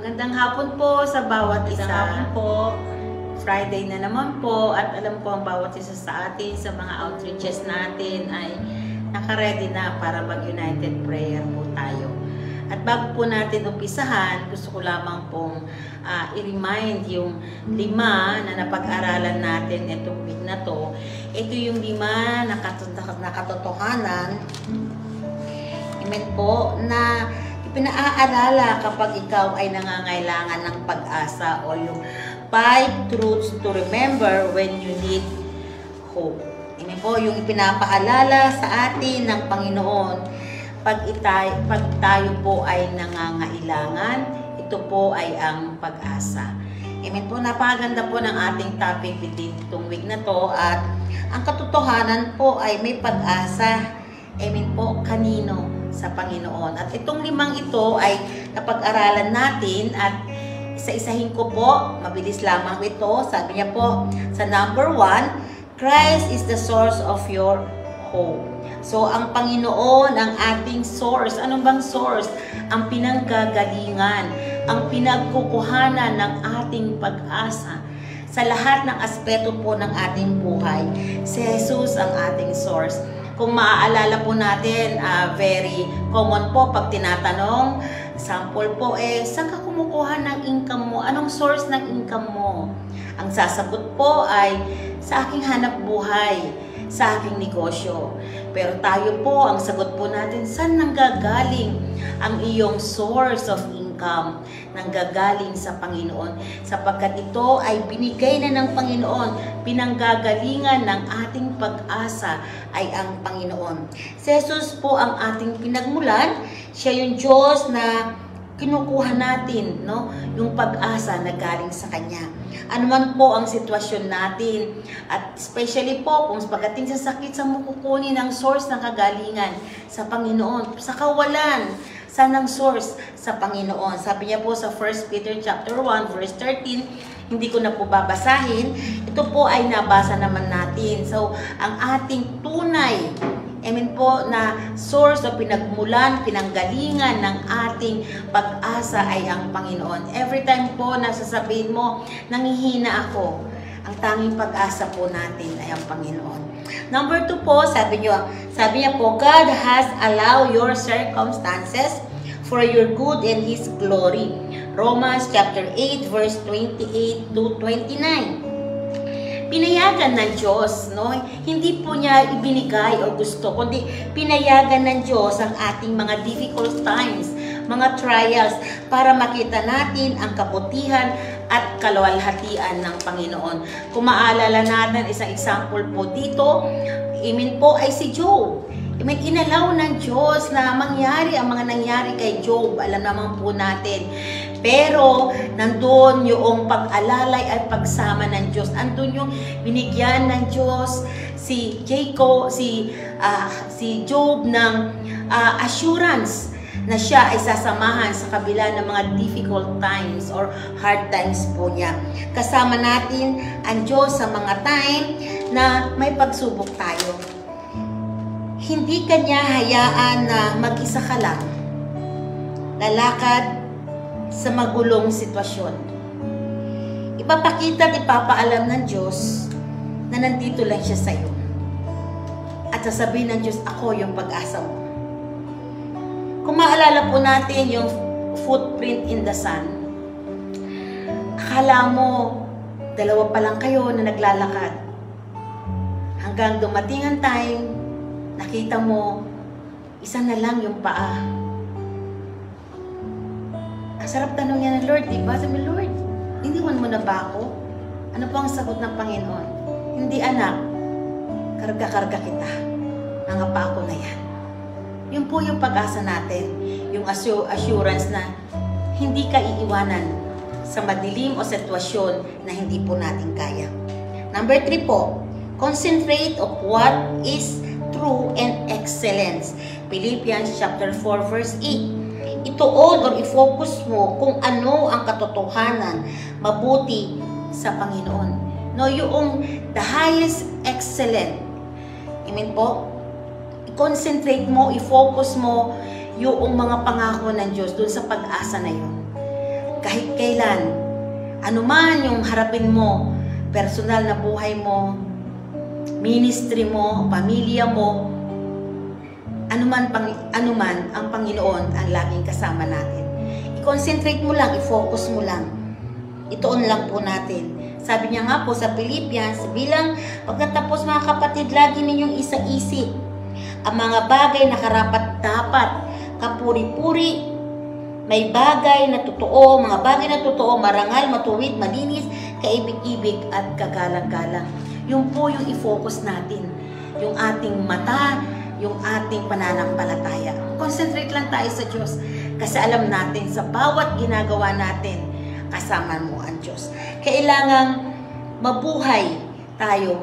Magandang hapon po sa bawat isa. Magandang hapon po. Friday na naman po at alam ko ang bawat isa sa atin sa mga outreaches natin ay naka-ready na para mag-united prayer po tayo. At bago po natin umpisahan, gusto ko lamang pong i-remind yung 5 na napag-aralan natin itong week na to. Ito yung 5 na katotohanan, amen po, na pinaaarala kapag ikaw ay nangangailangan ng pag-asa o yung 5 truths to remember when you need hope. Amen po, yung ipinapaalala sa atin ng Panginoon pag tayo po ay nangangailangan, ito po ay ang pag-asa. Amen po, napakaganda po ng ating topic itong week na to at ang katotohanan po ay may pag-asa. Amen po, kanino? Sa Panginoon. At itong 5 ito ay napag-aralan natin at isa-isahin ko po, mabilis lamang ito. Sabi niya po sa number 1, Christ is the source of your hope. So, ang Panginoon, ang ating source. Anong bang source? Ang pinanggagalingan, ang pinagkukuhanan ng ating pag-asa. Sa lahat ng aspeto po ng ating buhay, si Jesus ang ating source. Kung maaalala po natin, very common po pag tinatanong, sample po, saan ka kumukuha ng income mo? Anong source ng income mo? Ang sasagot po ay sa aking hanap buhay, sa aking negosyo. Pero tayo po, ang sagot po natin, saan nanggagaling ang iyong source of income? Nanggagaling sa Panginoon. Sapagkat ito ay binigay na ng Panginoon, pinanggagalingan ng ating pag-asa ay ang Panginoon. Si Jesus po ang ating pinagmulan. Siya yung Diyos na kinukuha natin, no? Yung pag-asa na galing sa Kanya. Ano man po ang sitwasyon natin, at especially po kung pagdating sa sakit, sa kukunin ang source ng kagalingan sa Panginoon, sa kawalan, saan ang source? Sa Panginoon. Sabi niya po sa 1 Peter chapter 1 verse 13, hindi ko na po babasahin. Ito po ay nabasa naman natin. So, ang ating tunay, amen po, na source o pinagmulan, pinanggalingan ng ating pag-asa ay ang Panginoon. Every time po na sasabihin mo, nangihina ako, ang tanging pag-asa po natin ay ang Panginoon. Number 2 po, sabi niya po, God has allowed your circumstances for your good and His glory. Romans chapter 8 verse 28 to 29. Pinayagan ng Diyos, no? Hindi po niya ibinigay o gusto, kundi pinayagan ng Diyos ang ating mga difficult times, mga trials, para makita natin ang kabutihan at kaluwalhatian ng Panginoon. Kung maalala natin, isang example po dito, amen po, ay si Job. Amen, inalaw ng Diyos na mangyari ang mga nangyari kay Job. Alam naman po natin. Pero, nandun yung pag-alalay at pagsama ng Diyos. Andun yung binigyan ng Diyos si Job ng assurance na siya ay sasamahan sa kabila ng mga difficult times or hard times po niya. Kasama natin ang Diyos sa mga time na may pagsubok tayo. Hindi kanya hayaan na mag-isa ka lang, lalakad sa magulong sitwasyon. Ipapakita at ipapaalam ng Diyos na nandito lang siya sa iyo. At sasabihin ng Diyos, ako yung pag-asa mo. Kung maalala po natin yung footprint in the sun, akala mo, 2 pa lang kayo na naglalakad. Hanggang dumating ang time, nakita mo, isa na lang yung paa. Ang sarap tanong niya ng Lord, diba? Sabi, Lord, iniwan mo na ba ako? Ano po ang sagot ng Panginoon? Hindi, anak. Karga-karga kita. Nangapa ako na yan. Yun po yung pag-asa natin. Yung assurance na hindi ka iiwanan sa madilim o sitwasyon na hindi po natin kaya. Number 3 po, concentrate of what is true and excellence. Philippians chapter 4 verse 8. Ituon or i-focus mo kung ano ang katotohanan, mabuti sa Panginoon. No, yung the highest excellent. Amen po? I-concentrate mo, i-focus mo yung mga pangako ng Diyos dun sa pag-asa na yun. kahit kailan, anuman yung harapin mo, personal na buhay mo, ministry mo, pamilya mo, anuman ang Panginoon ang laging kasama natin. I-concentrate mo lang, i-focus mo lang. Ituon lang po natin. Sabi niya nga po sa Philippians, bilang pagkatapos mga kapatid, lagi ninyong isa-isip ang mga bagay na karapat-dapat, kapuri-puri, may bagay na totoo, mga bagay na totoo, marangal, matuwid, malinis, kaibig-ibig at kagalang-galang. Yung po yung i-focus natin. Yung ating mata, yung ating pananampalataya. Concentrate lang tayo sa Diyos. Kasi alam natin, sa bawat ginagawa natin, kasama mo ang Diyos. Kailangang mabuhay tayo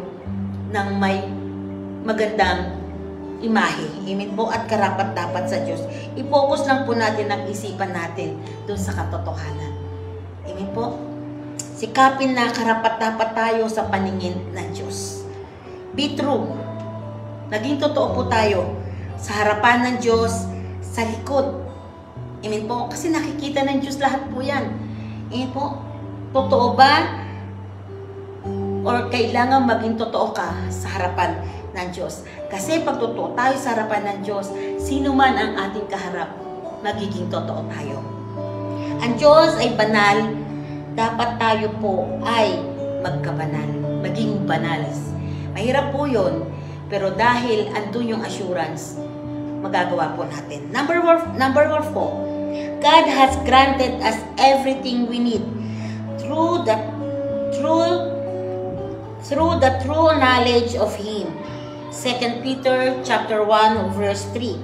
ng may magandang imahe. Amen po, at karapat-dapat sa Diyos. I-focus lang po natin ang isipan natin doon sa katotohanan. Amen po. Sikapin na karapat-dapat tayo sa paningin ng Diyos. Be true. Naging totoo po tayo sa harapan ng Diyos, sa likod. Amen po. Kasi nakikita ng Diyos lahat po yan. Amen po. Totoo ba? Or kailangan maging totoo ka sa harapan ng Diyos? Kasi pag totoo tayo sa harapan ng Diyos, sino man ang ating kaharap, magiging totoo tayo. Ang Diyos ay banal, dapat tayo po ay magkabanal, maging banal. Mahirap po yun, pero dahil andun yung assurance, magagawa po natin. Number one po, God has granted us everything we need through the true knowledge of Him. 2 Peter chapter 1 verse 3.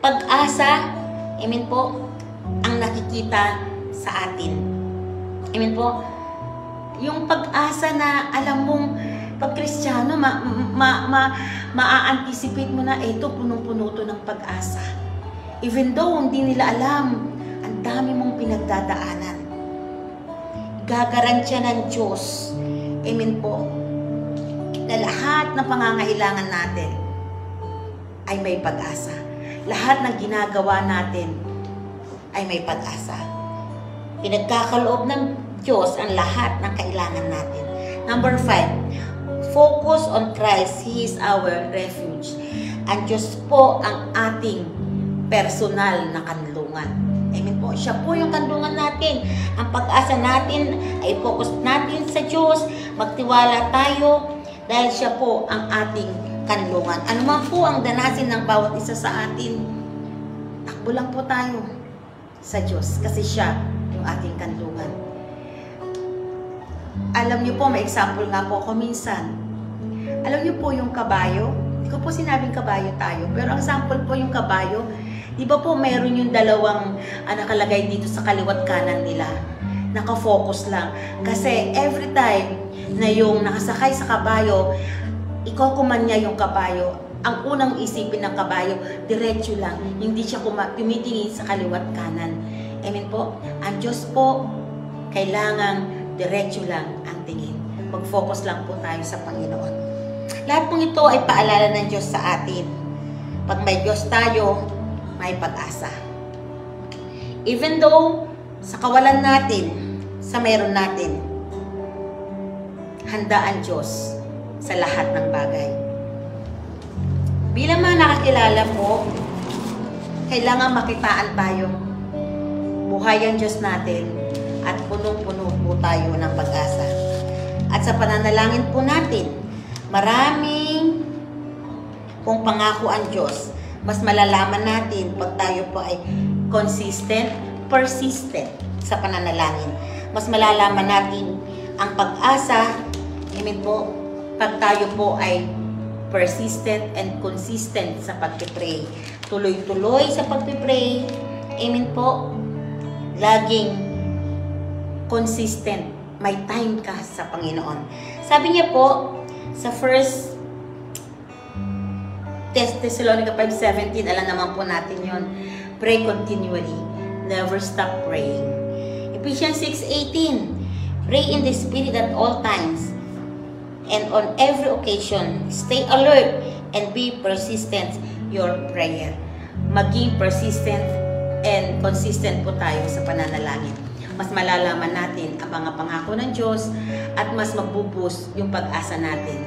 Pag-asa, amen po, ang nakikita sa atin. Amen po. Yung pag-asa na alam mong pag Kristiyano, ma-anticipate mo na ito, punong-puno to ng pag-asa. Even though hindi nila alam, ang dami mong pinagdadaanan. Gagarantiya ng Diyos, amen po, na lahat ng pangangailangan natin ay may pag-asa. Lahat ng ginagawa natin ay may pag-asa. Pinagkakaloob ng Diyos ang lahat ng kailangan natin. Number 5, focus on Christ. He is our refuge. Ang Diyos po ang ating personal na kanlungan. Amen po. Siya po yung kanlungan natin. Ang pag-asa natin ay focus natin sa Diyos. Magtiwala tayo dahil siya po ang ating kanlungan. Ano man po ang danasin ng bawat isa sa atin, takbo lang po tayo sa Diyos kasi siya yung ating kanlungan. Alam niyo po, may example nga po ako minsan. Alam niyo po yung kabayo, hindi ko po sinabing kabayo tayo, pero ang sample po yung kabayo, di ba po mayroon yung dalawang nakalagay dito sa kaliwat kanan nila, nakafocus lang. Kasi every time na yung nakasakay sa kabayo, ikokuman niya yung kabayo, ang unang isipin ng kabayo, diretso lang, hindi siya tumitingin sa kaliwat kanan. Amen po. Ang Diyos po, kailangang diretso lang ang tingin. Mag-focus lang po tayo sa Panginoon. Lahat pong ito ay paalala ng Diyos sa atin. Pag may Diyos tayo, may pag-asa. Even though, sa kawalan natin, sa meron natin, handa ang Diyos sa lahat ng bagay. Bilang mga nakakilala po, kailangan makitaan tayo. Buhay ang Diyos natin at punong-puno po tayo ng pag-asa. At sa pananalangin po natin, maraming kung pangako ang Diyos, mas malalaman natin pag tayo po ay consistent, persistent sa pananalangin. Mas malalaman natin ang pag-asa, amen po, pag tayo po ay persistent and consistent sa pagpipray. Tuloy-tuloy sa pagpipray, amen po, laging consistent, may time ka sa Panginoon. Sabi niya po, sa 1 Thessalonica 5:17, alam naman po natin yon. Pray continually, never stop praying. Ephesians 6:18, pray in the Spirit at all times, and on every occasion, stay alert and be persistent your prayer. Maging persistent and consistent po tayo sa pananalangin. mas malalaman natin ang mga pangako ng Diyos at mas magbubus yung pag-asa natin.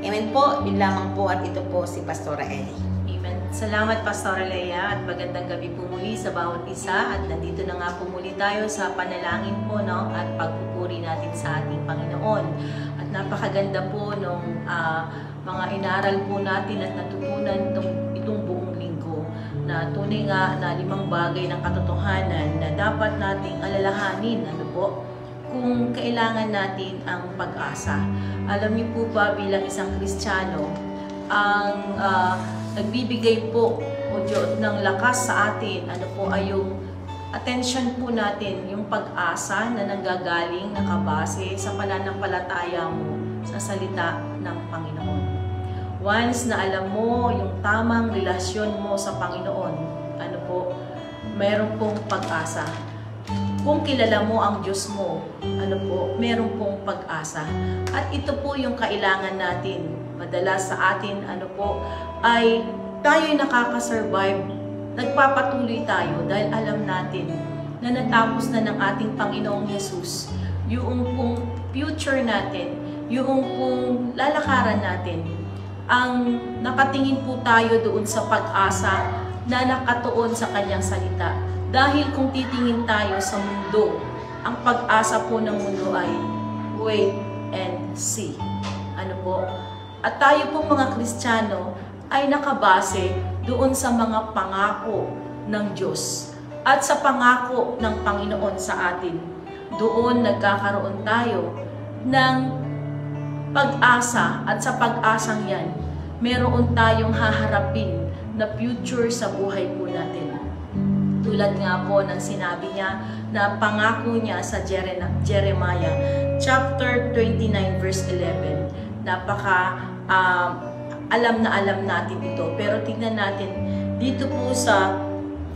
Amen po, yun lamang po at ito po si Pastora Ellie. Amen. Salamat Pastora Lea at magandang gabi po muli sa bawat isa at nandito na nga po muli tayo sa panalangin po at pagpupuri natin sa ating Panginoon. At napakaganda po nung mga inaral po natin at natutunan itong buong linggo na tunay nga na 5 bagay ng katotohanan na dapat nating alalahanin kung kailangan natin ang pag-asa. Alam niyo po ba bilang isang Kristiyano, ang nagbibigay po o Diyos ng lakas sa atin, ay yung attention po natin, yung pag-asa na nanggagaling, nakabase sa pananampalataya mo sa salita ng Panginoon. Once na alam mo yung tamang relasyon mo sa Panginoon, mayroon pong pag-asa. Kung kilala mo ang Diyos mo, meron pong pag-asa. At ito po yung kailangan natin. Madalas sa atin, ay tayo'y nakakasurvive. Nagpapatuloy tayo dahil alam natin na natapos na ng ating Panginoong Jesus yung pong future natin, yung pong lalakaran natin. Ang nakatingin po tayo doon sa pag-asa na nakatuon sa kanyang salita. Dahil kung titingin tayo sa mundo, ang pag-asa po ng mundo ay wait and see. At tayo pong mga Kristiyano ay nakabase doon sa mga pangako ng Diyos at sa pangako ng Panginoon sa atin. Doon nagkakaroon tayo ng pag-asa at sa pag-asang yan, meron tayong haharapin na future sa buhay po natin. Tulad nga po ng sinabi niya na pangako niya sa Jeremiah chapter 29 verse 11. Alam na alam natin ito. Pero tingnan natin dito po sa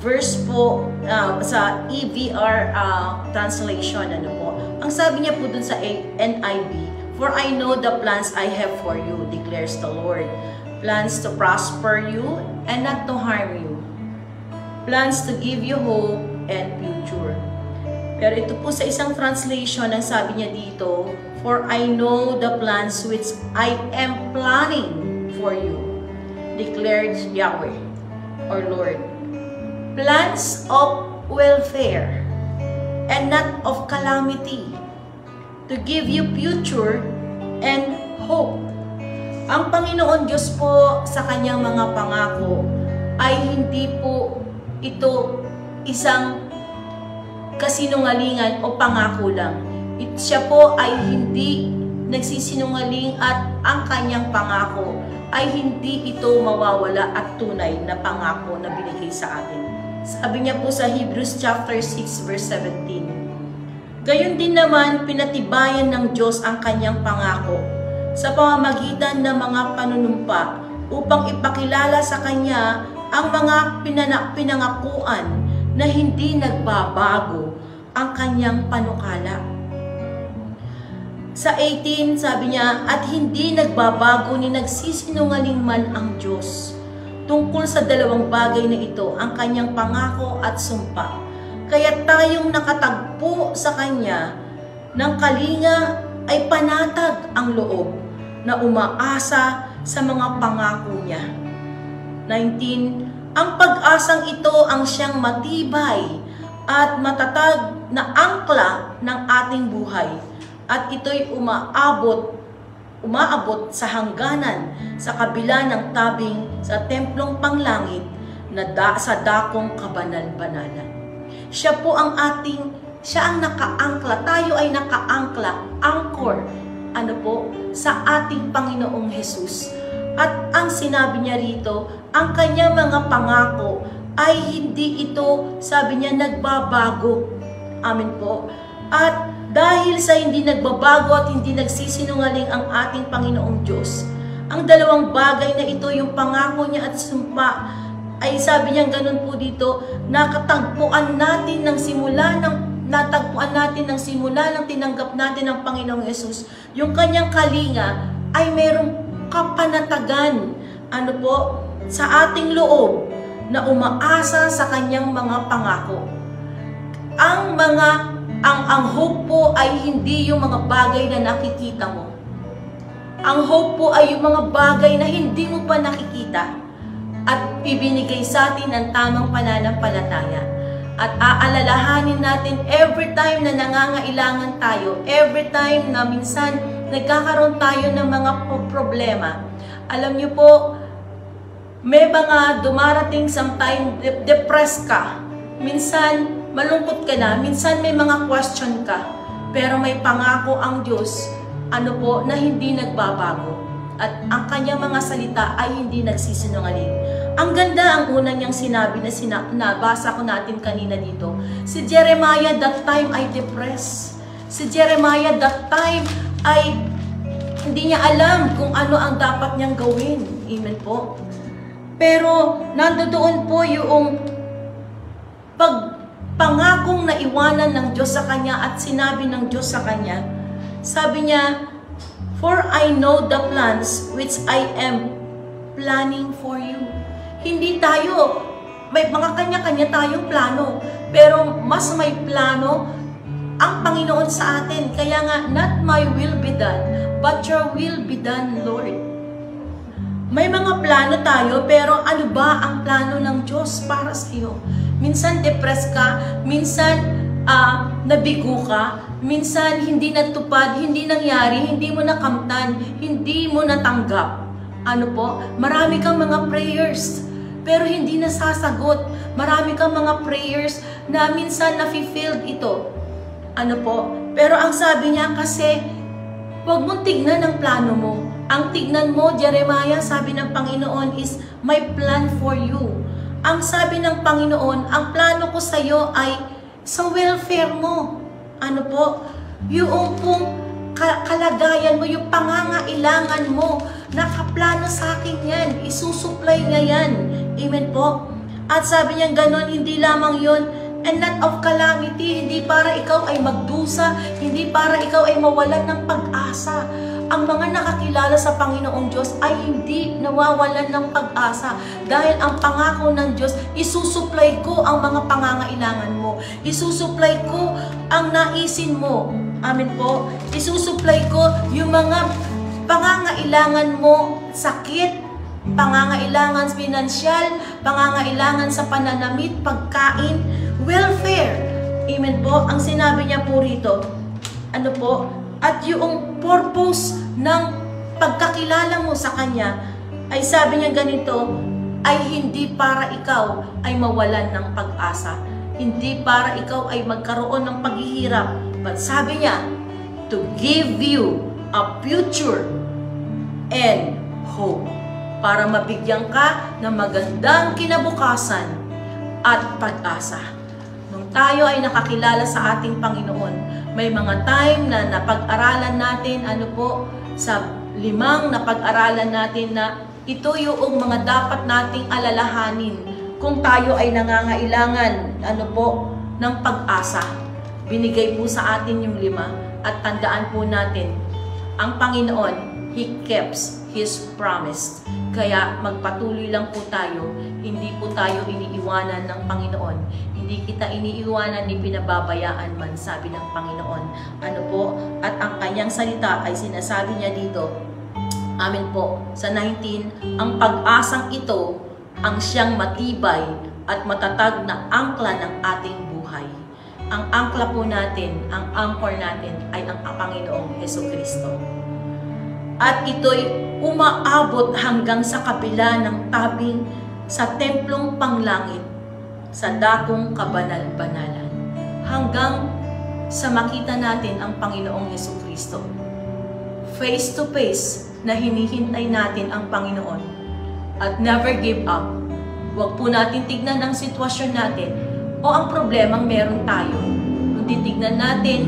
verse po sa EVR translation. Ang sabi niya po dun sa NIV, "For I know the plans I have for you, declares the Lord. Plans to prosper you and not to harm you. Plans to give you hope and future." Pero ito po sa isang translation, ang sabi niya dito, "For I know the plans which I am planning for you, declared Yahweh," or Lord. "Plans of welfare and not of calamity, to give you future and hope." Ang Panginoon Diyos po sa kanyang mga pangako ay hindi po ito isang kasinungalingan o pangako lang. Siya po ay hindi nagsisinungaling at ang kanyang pangako ay hindi ito mawawala at tunay na pangako na binigay sa atin. Sabi niya po sa Hebrews chapter 6 verse 17, "Gayon din naman pinatibayan ng Diyos ang kanyang pangako sa pamamagitan ng mga panunumpa upang ipakilala sa kanya ang mga pinangakuan na hindi nagbabago ang kanyang panukala." Sa 18, sabi niya, "At hindi nagbabago ni nagsisinungaling man ang Diyos tungkol sa 2 bagay na ito, ang kanyang pangako at sumpa. Kaya tayong nakatagpo sa kanya ng kalinga ay panatag ang loob na umaasa sa mga pangako niya." 19, "Ang pag-asang ito ang siyang matibay at matatag na angkla ng ating buhay, at ito'y umaabot sa hangganan sa kabila ng tabing sa templong panglangit na sa dakong kabanal-banalan." Siya po ang nakaangkla. Tayo ay nakaangkla, anchor, sa ating Panginoong Jesus. At ang sinabi niya rito, ang kanyang mga pangako ay hindi ito, sabi niya, nagbabago. Amen po. At dahil sa hindi nagbabago at hindi nagsisinungaling ang ating Panginoong Diyos, ang 2 bagay na ito, yung pangako niya at sumpa, ay sabi niya ganun po dito, natagpuan natin ng simula ng tinanggap natin ng Panginoong Yesus. Yung kanyang kalinga ay merong kapanatagan, sa ating loob na umaasa sa kanyang mga pangako. Ang mga Ang hope po ay hindi yung mga bagay na nakikita mo. Ang hope po ay yung mga bagay na hindi mo pa nakikita at ibinigay sa atin ng tamang pananampalataya. At aalalahanin natin every time na nangangailangan tayo, every time na minsan nagkakaroon tayo ng mga problema. Alam niyo po, may mga dumarating sometime depressed ka. Minsan malungkot ka na, minsan may mga question ka. Pero may pangako ang Diyos, na hindi nagbabago. At ang kanyang mga salita ay hindi nagsisinungaling. Ang ganda ang una niyang sinabi na nabasa ko natin kanina dito. Si Jeremiah that time ay depressed. Si Jeremiah that time ay hindi niya alam kung ano ang dapat niyang gawin. Amen po. Pero nandoon po yung pangakong naiwanan ng Diyos sa kanya at sinabi ng Diyos sa kanya. Sabi niya, "For I know the plans which I am planning for you." Hindi tayo, may mga kanya-kanya tayong plano, pero mas may plano ang Panginoon sa atin. Kaya nga, not my will be done, but your will be done, Lord. May mga plano tayo, pero ano ba ang plano ng Diyos para sa iyo? Minsan depressed ka, minsan nabigo ka, minsan hindi natupad, hindi nangyari, hindi mo nakamtan, hindi mo natanggap. Marami kang mga prayers, pero hindi nasasagot. Marami kang mga prayers na minsan na-fulfilled ito. Pero ang sabi niya kasi, huwag mong tignan ang plano mo. Ang tignan mo, Jeremiah, sabi ng Panginoon is, my plan for you. Ang sabi ng Panginoon, ang plano ko sa iyo ay sa welfare mo. Yung pong kalagayan mo, yung pangangailangan mo, nakaplano sa akin yan, isusupply niya yan. Amen po. At sabi niya ganon, hindi lamang yun, and not of calamity, hindi para ikaw ay magdusa, hindi para ikaw ay mawalan ng pag-asa. Ang mga nakakilala sa Panginoong Diyos ay hindi nawawalan ng pag-asa dahil ang pangako ng Diyos, isusupply ko ang mga pangangailangan mo. Isusupply ko ang naisin mo. Amen po. Isusupply ko yung mga pangangailangan mo, sakit, pangangailangan pinansyal, pangangailangan sa pananamit, pagkain, welfare. Amen po. Ang sinabi niya po rito, at yung purpose ng pagkakilala mo sa Kanya, ay sabi niya ganito, ay hindi para ikaw ay mawalan ng pag-asa. Hindi para ikaw ay magkaroon ng paghihirap. But sabi niya, to give you a future and hope. Para mabigyan ka ng magandang kinabukasan at pag-asa. Nung tayo ay nakakilala sa ating Panginoon, may mga time na napag-aralan natin, sa 5 napag-aralan natin na ito yung mga dapat nating alalahanin kung tayo ay nangangailangan, ng pag-asa. Binigay po sa atin yung 5 at tandaan po natin, ang Panginoon, He keeps His promise. Kaya magpatuloy lang po tayo, hindi po tayo iniiwanan ng Panginoon. Hindi kita iniiwanan ni pinababayaan man, sabi ng Panginoon. At ang kanyang salita ay sinasabi niya dito, amen po, sa 19, ang pag-asang ito ang siyang matibay at matatag na angkla ng ating buhay. Ang angkla po natin, ang anchor natin ay ang Panginoong Jesucristo. At ito'y umaabot hanggang sa kabila ng tabing sa templong panglangit, sa dakong kabanal-banalan, hanggang sa makita natin ang Panginoong Jesucristo. Face to face na hinihintay natin ang Panginoon at never give up. Huwag po natin tignan ang sitwasyon natin o ang problemang meron tayo. Kundi tignan natin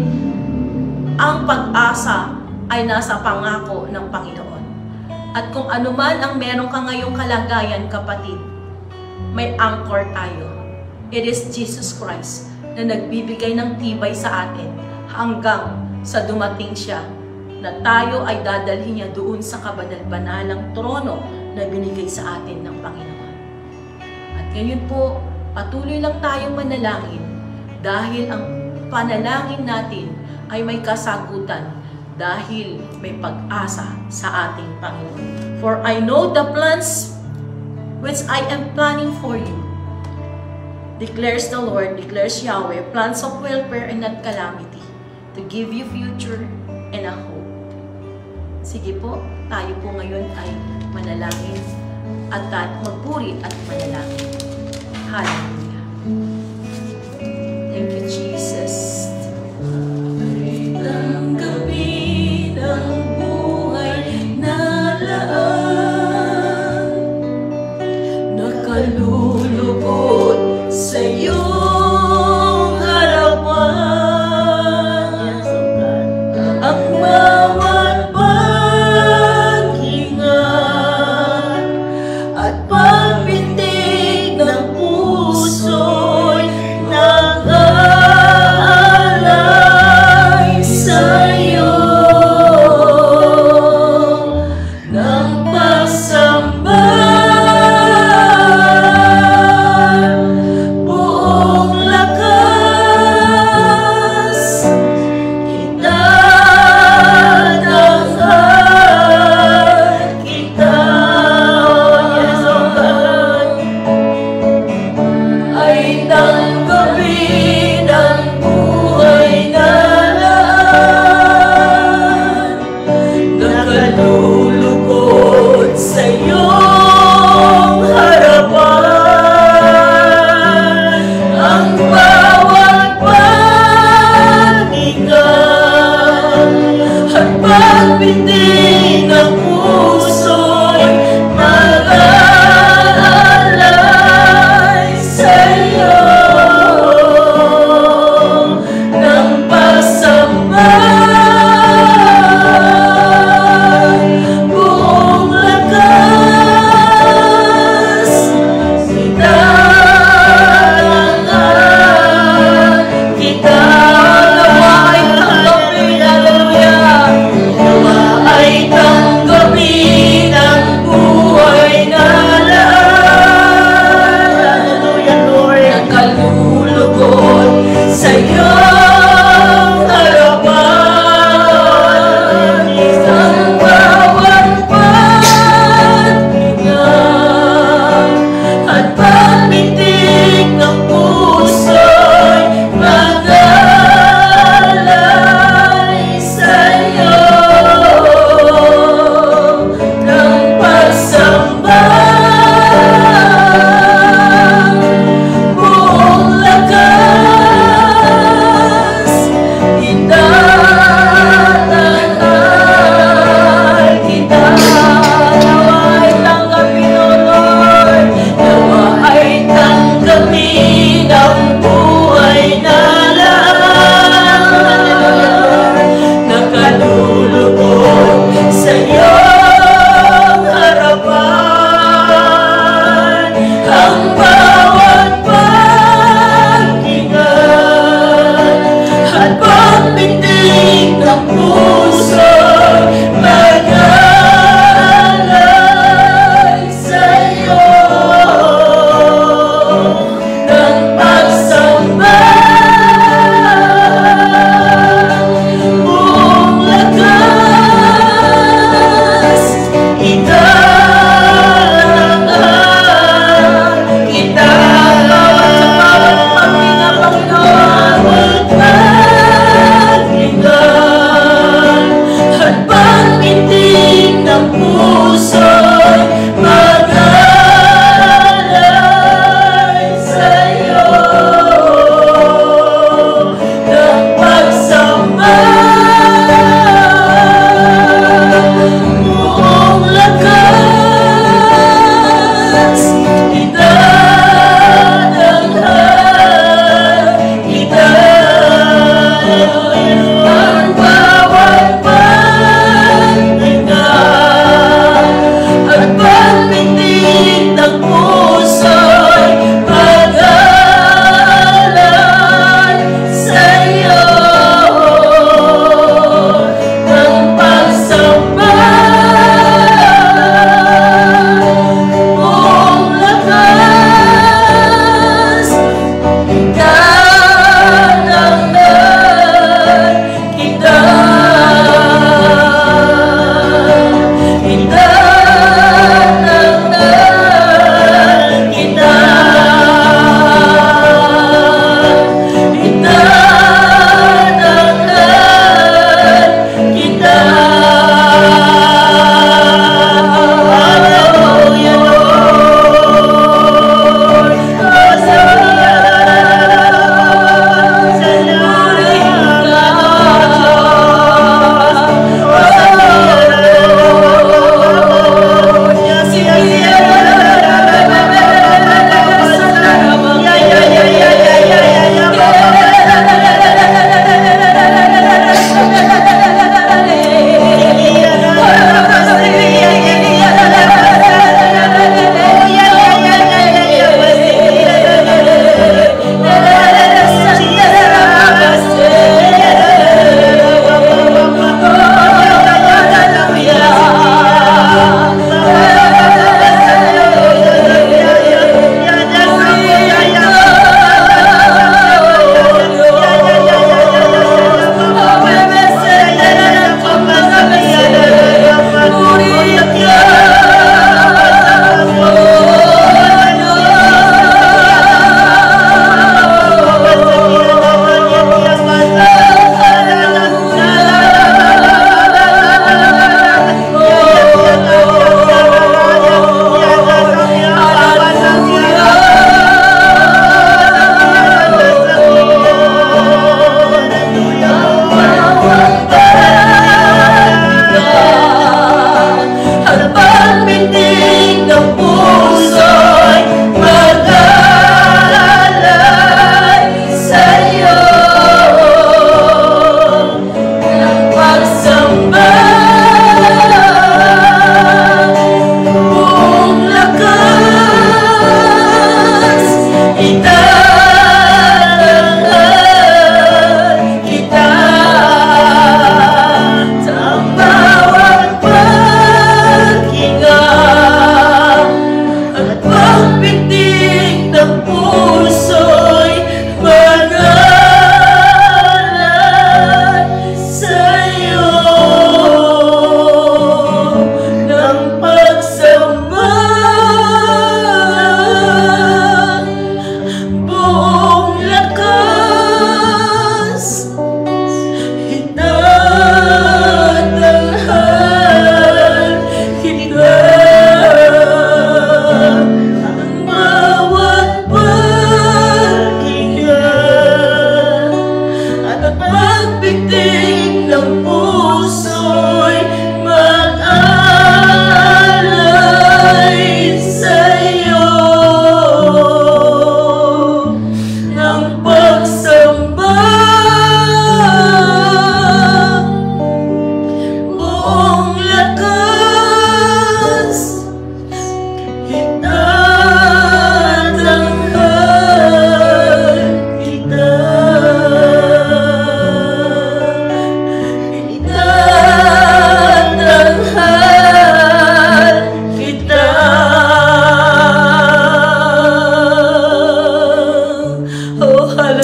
ang pag-asa ay nasa pangako ng Panginoon. At kung anuman ang meron ka ngayong kalagayan, kapatid, may anchor tayo. It is Jesus Christ na nagbibigay ng tibay sa atin hanggang sa dumating siya na tayo ay dadalhin niya doon sa kabanal-banalang trono na binigay sa atin ng Panginoon. At ngayon po, patuloy lang tayong manalangin dahil ang panalangin natin ay may kasagutan dahil may pag-asa sa ating Panginoon. For I know the plans which I am planning for you, declares the Lord, declares Yahweh, plans of welfare and not calamity, to give you future and a hope. Sige po, tayo po ngayon ay manalangin at magpuri at manalangin. Hallelujah. Thank you, Jesus. Ang gabi ng buhay na laan, nakalulugod sa iyong harapan. Ang bawat paghinga at pagbintig ng puso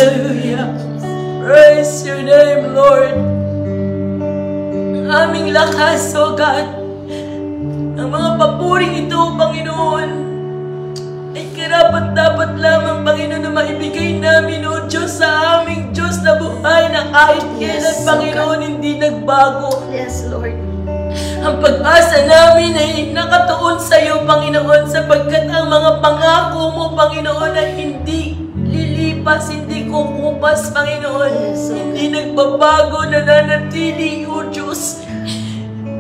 Hallelujah. Praise your name, Lord. Ang aming lakas, O God, ang mga papuring ito, Panginoon, ay karapat-dapat lamang, Panginoon, na maibigay namin, O Diyos, sa aming Diyos na buhay na kahit kailan, Panginoon, hindi nagbago. Yes, Lord. Ang pag-asa namin ay nakatuon sa iyo, Panginoon, sapagkat ang mga pangako mo, Panginoon, ay hindi lilipas, hindi kukupas, Panginoon. Yes, okay. Hindi nagbabago, nananatili, O Diyos.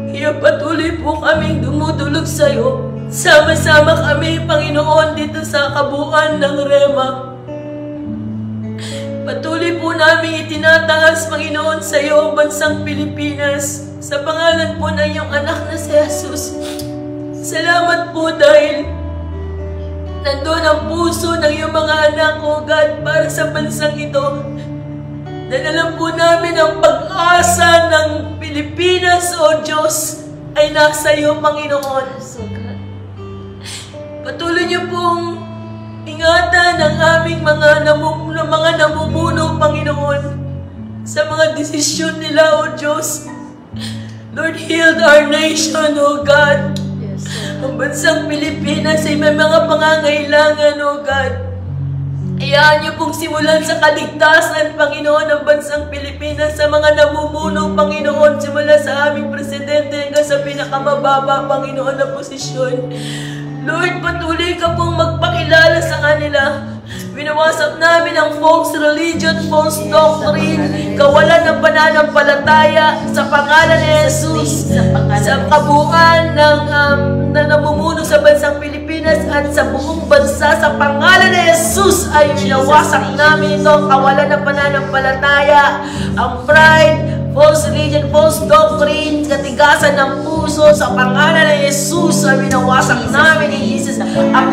Kaya patuloy po kaming dumudulog sa iyo. Sama-sama kami, Panginoon, dito sa kabuuan ng Rema. Patuloy po namin itinataas, Panginoon, sa iyo ang bansang Pilipinas. Sa pangalan po ng iyong anak na si Jesus. Salamat po dahil nandun ang puso ng iyong mga anak, O God, para sa bansang ito. Dahil alam po namin ang pag-asa ng Pilipinas, O Diyos, ay nasa iyo, Panginoon. Patuloy niyo pong ingatan ang aming mga namumuno, Panginoon, sa mga desisyon nila, O Diyos. Lord, heal our nation, O God. Yes, Ang bansang Pilipinas ay may mga pangangailangan, O God. Hayaan niyo pong simulan sa kaligtasan, Panginoon, ang bansang Pilipinas, sa mga namumuno, Panginoon, simula sa aming presidente hanggang sa pinakamababa, Panginoon, na posisyon. Lord, patuloy ka pong magpakilala sa kanila. Winawasak namin ang false religion, false doctrine, kawalan ng pananampalataya sa pangalan ni Jesus, sa kabuuan ng namumuno sa bansang Pilipinas at sa buong bansa, sa pangalan ni Jesus ay winawasak namin ito, kawalan ng pananampalataya, ang pride, false religion, false doctrine, katigasan ng puso, sa pangalan ng Jesus ay winawasak namin ni Jesus. Ang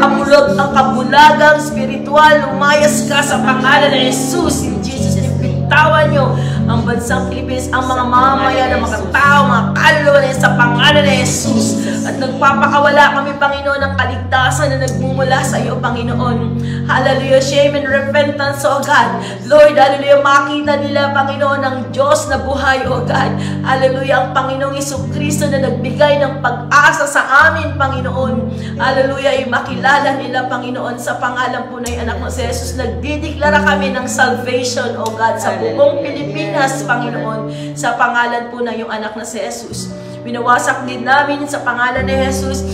kabulagang spiritual, lumayas ka sa pangalan ng Jesus. In Jesus' name, bitawan nyo ang bansang Pilipinas, ang mga mamamayan, ang mga tao, mga kaluluwa na sa pangalan ng Jesus. At nagpapakawala kami, Panginoon, ng kaligtasan na nagmumula sa iyo, Panginoon. Hallelujah, shame and repentance, O God. Lord, hallelujah, makita nila, Panginoon, ang Diyos na buhay, O God. Hallelujah, ang Panginoong Jesucristo na nagbigay ng pag-asa sa amin, Panginoon. Hallelujah, ay makilala nila, Panginoon, sa pangalan po na yung anak mo si Jesus. Nagdideklara kami ng salvation, O God, sa buong Pilipinas, Panginoon, sa pangalan po na yung anak na si Jesus. Winawasak din namin sa pangalan ni Jesus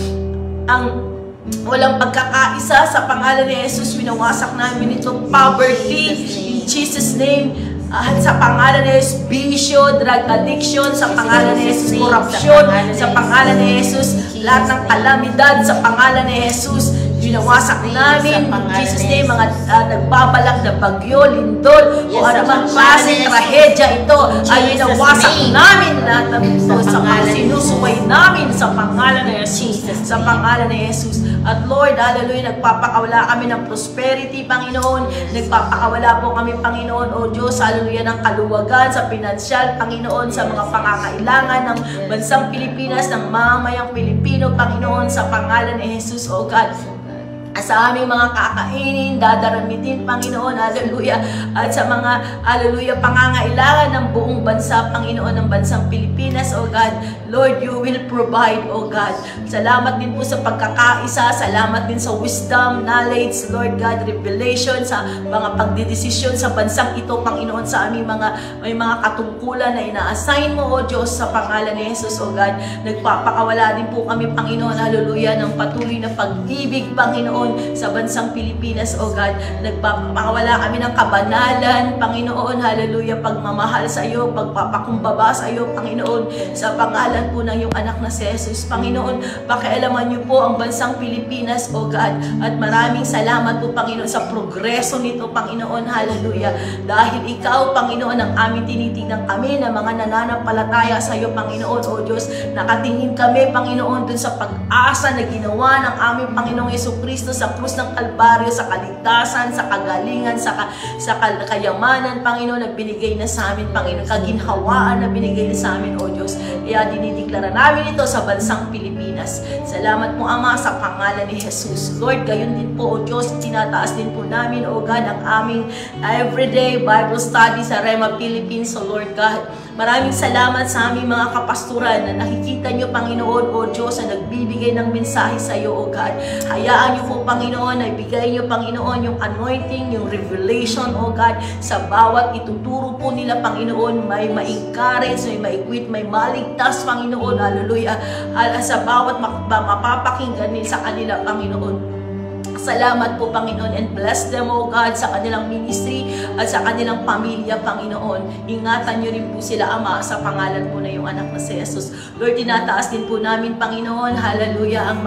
ang walang pagkakaisa, sa pangalan ni Jesus. Winawasak namin itong poverty in Jesus' name. At sa pangalan ni Jesus, bisyo, drug addiction, sa pangalan ni Jesus, corruption, sa pangalan ni Jesus, lahat ng kalamidad, sa pangalan ni Jesus, winawasak namin, in Jesus' name, mga nagbabalak na bagyo, lindol, o anumang klaseng trahedya ito, ay winawasak namin lahat ng ito, sa sinusuway namin, sa pangalan ni Jesus, sa pangalan ni Jesus. At Lord, hallelujah, nagpapakawala kami ng prosperity, Panginoon, nagpapakawala po kami, Panginoon, O Diyos, hallelujah, ng kaluwagan sa pinansyal, Panginoon, sa mga pangangailangan ng bansang Pilipinas, ng mamayang Pilipino, Panginoon, sa pangalan ni Jesus, O God. Sa aming mga kakainin, dadaramitin, Panginoon, hallelujah, at sa mga, hallelujah, pangangailangan ng buong bansa, Panginoon, ng bansang Pilipinas, O God, Lord, you will provide, O God. Salamat din po sa pagkakaisa, salamat din sa wisdom, knowledge, Lord God, revelation, sa mga pagdidesisyon sa bansang ito, Panginoon, sa aming may mga katungkulan na ina-assign mo, O Diyos, sa pangalan ni Jesus, O God. Nagpapakawala din po kami, Panginoon, hallelujah, ng patuloy na pag-ibig, Panginoon, sa bansang Pilipinas, O God. Nagpapakawala kami ng kabanalan, Panginoon, hallelujah, pagmamahal sa iyo, pagpapakumbaba sa iyo, Panginoon, sa pangalan po ng iyong anak na si Jesus, Panginoon. Pakialaman niyo po ang bansang Pilipinas, O God, at maraming salamat po, Panginoon, sa progreso nito, Panginoon, hallelujah, dahil ikaw, Panginoon, ang aming tinitingnan, kami na mga nananampalataya sa iyo, Panginoon, O Diyos, nakatingin kami, Panginoon, dun sa pag-asa na ginawa ng aming Panginoong Jesucristo sa krus ng Kalbaryo, sa kaligtasan, sa kagalingan, sa kayamanan, Panginoon, na binigay na sa amin, Panginoon, kaginhawaan na binigay na sa amin, O Diyos. Kaya dinideklara namin ito sa bansang Pilipinas. Pilipinas. Salamat po, Ama, sa pangalan ni Jesus. Lord, gayon din po, O Diyos, tinataas din po namin, O God, ang aming everyday Bible study sa Rema Philippines, O Lord God. Maraming salamat sa aming mga kapasturan na nakikita nyo, Panginoon, O Diyos, na nagbibigay ng mensahe sa iyo, O God. Hayaan nyo po, Panginoon, na ibigay nyo, Panginoon, yung anointing, yung revelation, O God, sa bawat ituturo po nila, Panginoon, may ma-encourage, may ma-equip, may maligtas, Panginoon, hallelujah, sa bawat mapapakinggan nila sa kanila, Panginoon. Salamat po, Panginoon, and bless them, O God, sa kanilang ministry at sa kanilang pamilya, Panginoon. Ingatan nyo rin po sila, Ama, sa pangalan po na yung anak na si Jesus. Lord, tinataas din po namin, Panginoon, hallelujah, ang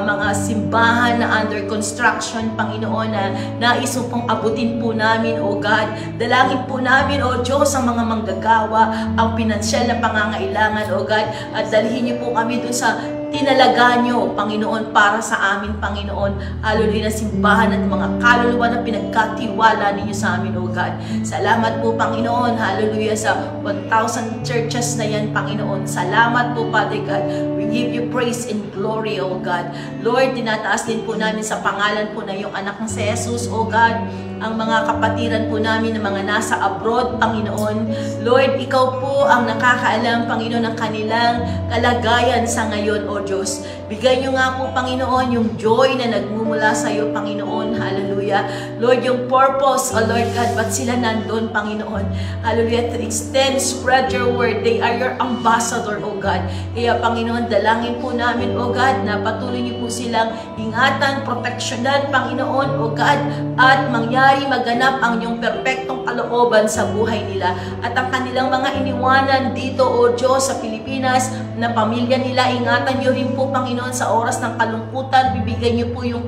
mga simbahan na under construction, Panginoon, na nais mo pong abutin po namin, O God. Dalangin po namin, O Diyos, ang mga manggagawa, ang pinansyal na pangangailangan, O God, at dalhin niyo po kami dun sa tinalaga nyo, Panginoon, para sa amin, Panginoon. Hallelujah, na simbahan at mga kaluluwa na pinagkatiwala ninyo sa amin, O God. Salamat po, Panginoon. Hallelujah, sa 1,000 churches na yan, Panginoon. Salamat po, Father God. We give you praise and glory, O God. Lord, tinataas din po namin sa pangalan po na yung anak ng si Jesus, O God, ang mga kapatiran po namin na mga nasa abroad, Panginoon. Lord, ikaw po ang nakakaalam, Panginoon, ng kanilang kalagayan sa ngayon, O Diyos. Bigay nyo nga po, Panginoon, yung joy na nagmumula sa iyo, Panginoon. Hallelujah. Lord, yung purpose, O Lord God, ba't sila nandun, Panginoon? Hallelujah. To extend, spread your word. They are your ambassador, O God. Kaya, Panginoon, dalangin po namin, O God, na patuloy niyo po silang ingatan, proteksyonan, Panginoon, O God, at mangyari maganap ang iyong perpektong kalooban sa buhay nila. At ang kanilang mga iniwanan dito, O Diyos, sa Pilipinas, na pamilya nila, ingatan niyo rin po, Panginoon, sa oras ng kalungkutan. Bibigyan niyo po yung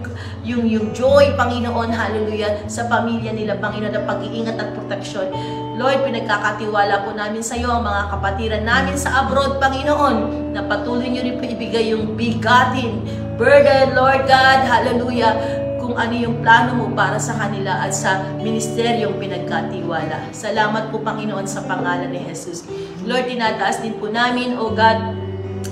joy, Panginoon, hallelujah, sa pamilya nila, Panginoon, na pag-iingat at proteksyon. Lord, pinagkakatiwala po namin sa iyo ang mga kapatiran namin sa abroad, Panginoon, na patuloy niyo rin po ibigay yung bigatin, burden, Lord God, hallelujah, kung ano yung plano mo para sa kanila at sa ministeryong pinagkatiwala. Salamat po, Panginoon, sa pangalan ni Jesus. Lord, tinataas din po namin, O God,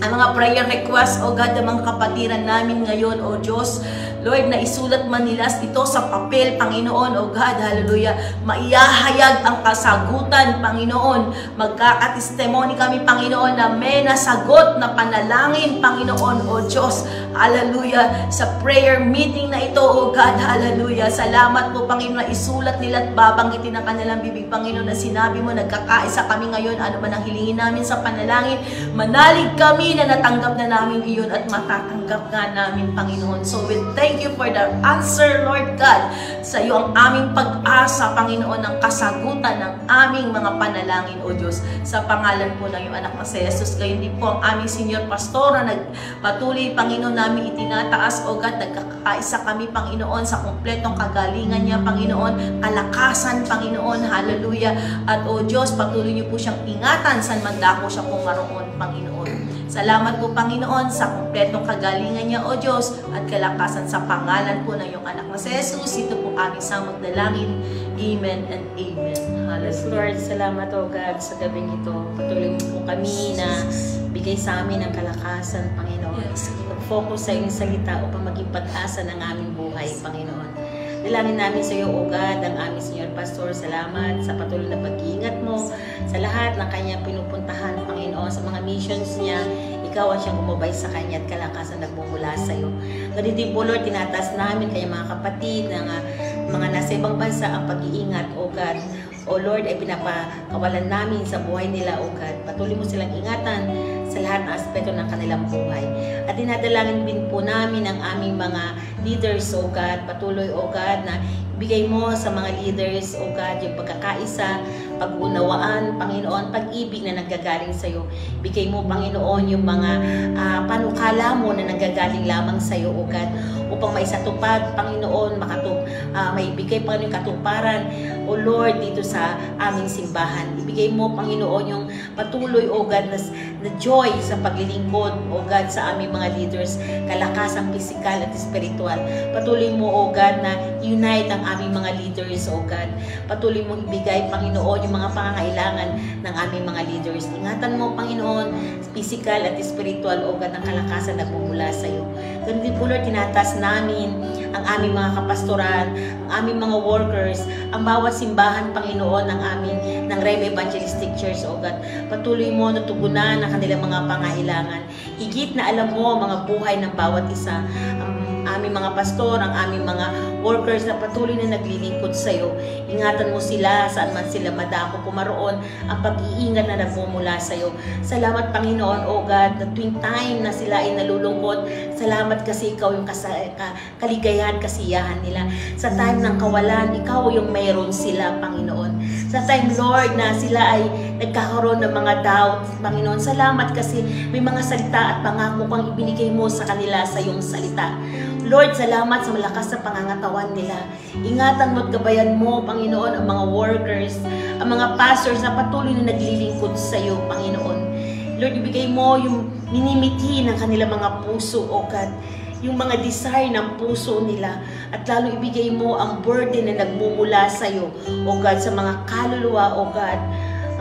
ang mga prayer requests, O God, ng mga kapatiran namin ngayon, O Diyos. Lord, na isulat man nila ito sa papel, Panginoon, O God, hallelujah. Maiyahayag ang kasagutan, Panginoon. Magkakatestimony kami, Panginoon, na may nasagot na panalangin, Panginoon, O Diyos. Hallelujah. Sa prayer meeting na ito, O God, hallelujah. Salamat po, Panginoon, na isulat nila at babanggitin ang kanilang bibig, Panginoon, na sinabi mo, nagkakaisa kami ngayon, ano man ang hilingin namin sa panalangin. Manalig kami na natanggap na namin iyon at matatanggap nga namin, Panginoon. So we thank you for the answer, Lord God. Sa iyo ang aming pag-asa, Panginoon, ng kasagutan ng aming mga panalangin, O Diyos. Sa pangalan po ng iyong anak na si Jesus. Gayon din po ang aming senior pastor na nagpatuloy, Panginoon, namin itinataas, O God. Nagkakaisa kami, Panginoon, sa kumpletong kagalingan niya, Panginoon. Kalakasan, Panginoon. Hallelujah. At, O Diyos, patuloy niyo po siyang ingatan saan man dako siya pumaroon, Panginoon. Salamat po, Panginoon, sa kumpletong kagalingan niya, O Diyos, at kalakasan sa pangalan po ng iyong anak na si Jesus. Ito po aming samot dalangin. Amen and amen. Hallelujah. Lord, salamat, O God, sa gabing ito. Patuloy mo po kami na bigay sa amin ng kalakasan, Panginoon. Mag-focus sa iyong salita upang maging pag-asa ng aming buhay, Panginoon. Dalangin namin sa iyo, O God, ang aming Senior Pastor. Salamat sa patuloy na pag-iingat mo sa lahat ng kanyang pinupuntahan, Panginoon, sa mga missions niya. Ikaw ang siyang gumabay sa kanya at kalakasan nagmumula sa iyo. Ganun din po, Lord, tinataas namin kanyang mga kapatid ng mga nasa ibang bansa ang pag-iingat, O God. O Lord, ay pinapakawalan namin sa buhay nila, O God. Patuloy mo silang ingatan sa lahat ng aspeto ng kanilang buhay. At dinadalangin din po namin ang aming mga leaders, O God. Patuloy, O God, na ibigay mo sa mga leaders, O God, yung pagkakaisa, pag-unawaan, Panginoon, pag-ibig na nanggagaling sa iyo. Bigay mo, Panginoon, yung mga panukala mo na nanggagaling lamang sa iyo, O God, upang maisatupad, Panginoon, may bigay, Panginoon, katuparan, O Lord, dito sa aming simbahan. Ibigay mo, Panginoon, yung patuloy, O God, na joy sa paglilingkod, O God, sa aming mga leaders, kalakasang pisikal at spiritual. Patuloy mo, O God, na unite ang aming mga leaders, O God. Patuloy mo ibigay, Panginoon, yung mga pangangailangan ng aming mga leaders. Ingatan mo, Panginoon, physical at spiritual, o God, ng kalakasan na bumula sa iyo. Ganun din po, Lord, tinatas namin ang aming mga kapastoran, ang aming mga workers, ang bawat simbahan, Panginoon, ng Rema Evangelistic Church, o God. Patuloy mo na tugunan ang kanilang mga pangailangan. Higit na alam mo mga buhay ng bawat isa. Ang aming mga pastor, ang aming mga workers na patuloy na naglilingkod sa iyo. Ingatan mo sila saan man sila madako, pumaroon ang pag-iingat na nagmumula sa iyo. Salamat, Panginoon, o God, na tuwing time na sila ay nalulungkot, salamat kasi ikaw yung kaligayahan, kasiyahan nila. Sa time ng kawalan, ikaw yung mayroon sila, Panginoon. Sa time, Lord, na sila ay nagkakaroon ng mga doubts, Panginoon, salamat kasi may mga salita at pangako kang ibinigay mo sa kanila sa iyong salita. Lord, salamat sa malakas na pangangatawan nila. Ingatan mo at gabayan mo, Panginoon, ang mga workers, ang mga pastors na patuloy na naglilingkod sa iyo, Panginoon. Lord, ibigay mo yung minimithi ng kanilang mga puso, O God, yung mga desire ng puso nila, at lalo ibigay mo ang burden na nagmumula sa iyo, O God, sa mga kaluluwa, O God,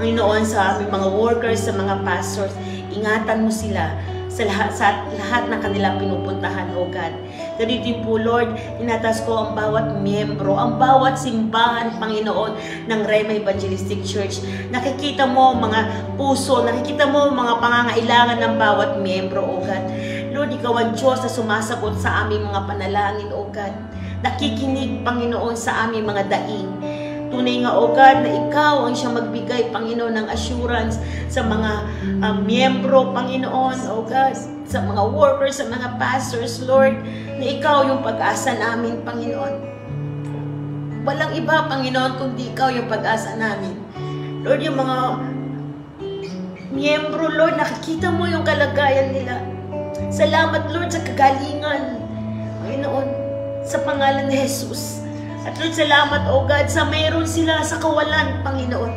Panginoon, sa aming mga workers, sa mga pastors. Ingatan mo sila sa lahat ng kanilang pinupuntahan, O God. Ganito din po, Lord, tinatas ko ang bawat miyembro, ang bawat simbahan, Panginoon, ng Rema Evangelistic Church. Nakikita mo mga puso, nakikita mo mga pangangailangan ng bawat miyembro, O God. Lord, ikaw ang Diyos na sumasagot sa aming mga panalangin, O God. Nakikinig, Panginoon, sa aming mga daing. Tunay nga, O God, na ikaw ang siyang magbigay, Panginoon, ng assurance sa mga miyembro, Panginoon, O God, sa mga workers, sa mga pastors, Lord, na ikaw yung pag-asa namin, Panginoon. Walang iba, Panginoon, kundi ikaw yung pag-asa namin. Lord, yung mga miyembro, Lord, nakikita mo yung kalagayan nila. Salamat, Lord, sa kagalingan, Panginoon, sa pangalan ni Jesus. At Lord, salamat, O God, sa mayroon sila sa kawalan, Panginoon.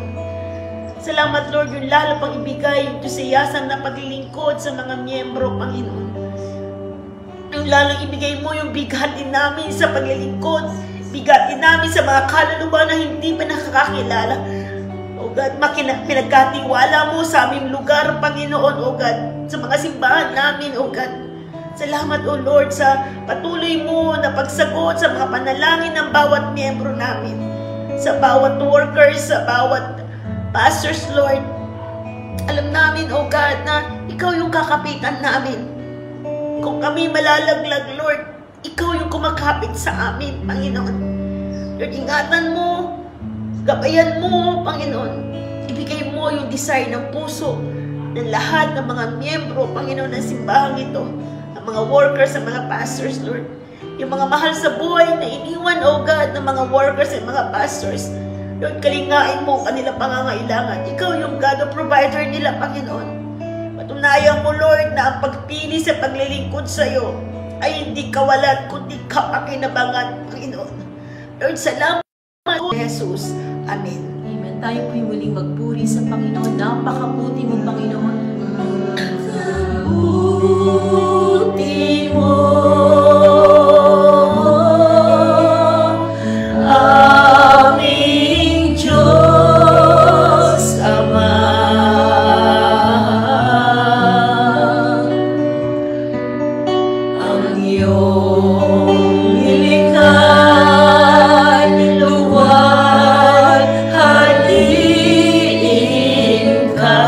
Salamat, Lord, yung lalo pang ibigay yung tusiyasan na paglilingkod sa mga miyembro, Panginoon. Yung lalong ibigay mo yung bigatin namin sa paglilingkod, bigatin namin sa mga kaluluwa na hindi pa nakakakilala. O God, pinagkatiwala mo sa aming lugar, Panginoon, O God, sa mga simbahan namin, O God. Salamat, O Lord, sa patuloy mo na pagsagot sa mga panalangin ng bawat miyembro namin, sa bawat workers, sa bawat pastors, Lord. Alam namin, O God, na ikaw yung kakapitan namin. Kung kami malalaglag, Lord, ikaw yung kumakapit sa amin, Panginoon. Lord, ingatan mo, gabayan mo, Panginoon. Ibigay mo yung desire ng puso ng lahat ng mga miyembro, Panginoon, ng simbahang ito, mga workers, sa mga pastors, Lord. Yung mga mahal sa buhay na iniwan, O God, ng mga workers at mga pastors. Lord, kalingain mo kanilang pangangailangan. Ikaw yung God of provider nila, Panginoon. Patunayan mo, Lord, na ang pagpili sa paglilingkod sa iyo ay hindi kawalan, kundi kapakinabangan, Panginoon. Lord, salamat, Jesus. Amen. Amen. Tayo po'y muling magpuri sa Panginoon. Napakabuti mo, Panginoon. Buti mo, aming Diyos Ama. Ang iyong nilikha'n, luwalhaliin ka.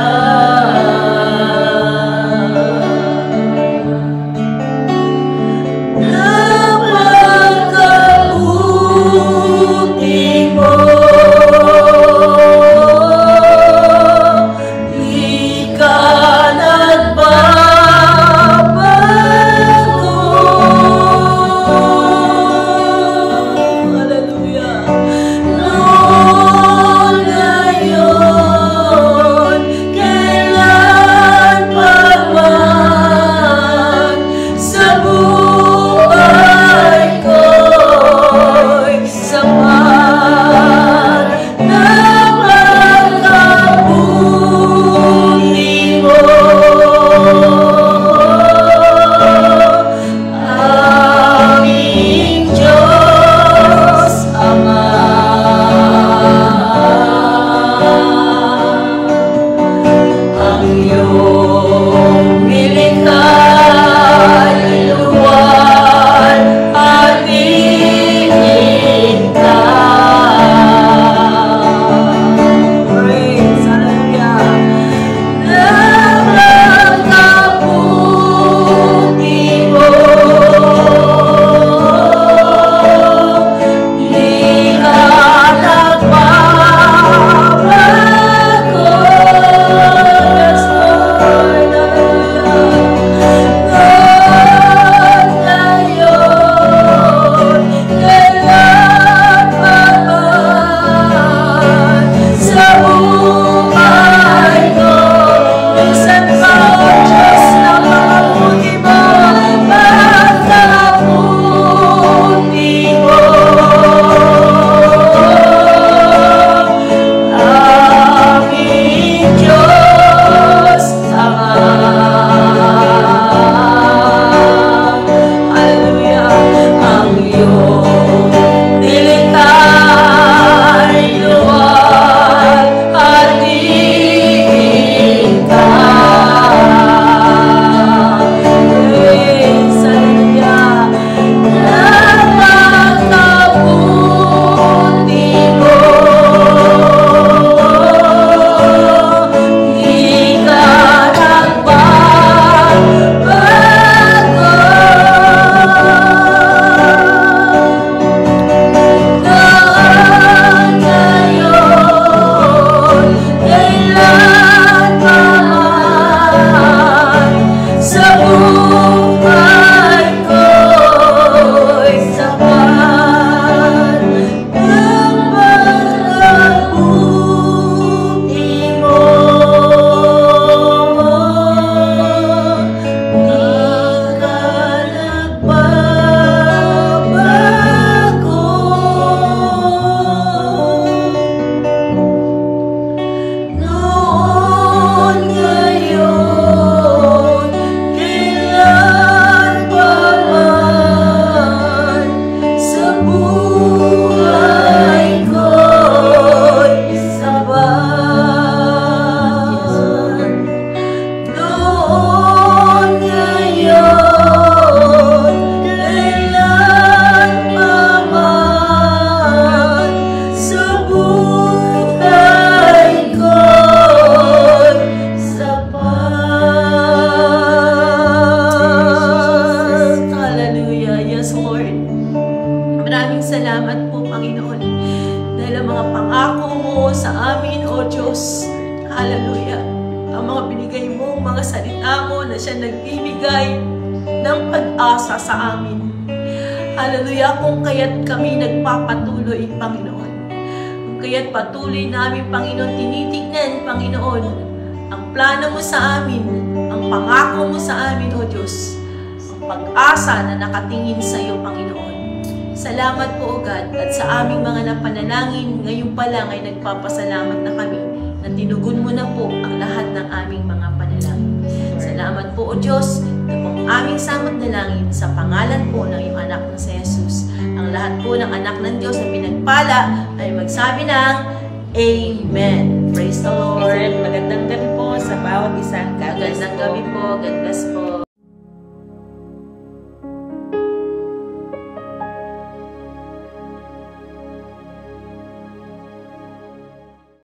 sa amin, O Diyos. Hallelujah. Ang mga binigay mo, mga salita mo na siya nagbibigay ng pag-asa sa amin. Hallelujah. Kung kaya't kami nagpapatuloy, Panginoon. Kung kaya't patuloy namin, Panginoon, tinitignan, Panginoon, ang plano mo sa amin, ang pangako mo sa amin, O Diyos. Ang pag-asa na nakatingin sa iyo, Panginoon. Salamat po, O God, at sa aming mga napanalangin, ngayon pa lang ay nagpapasalamat na kami na tinugon mo na po ang lahat ng aming mga panalangin. Salamat po, O Diyos, na pong aming samot na langin sa pangalan po ng iyong anak na si Jesus. Ang lahat po ng anak ng Diyos na pinagpala ay magsabi ng Amen. Praise the Lord. Magandang gabi po sa bawat isa. Magandang gabi po. God bless po.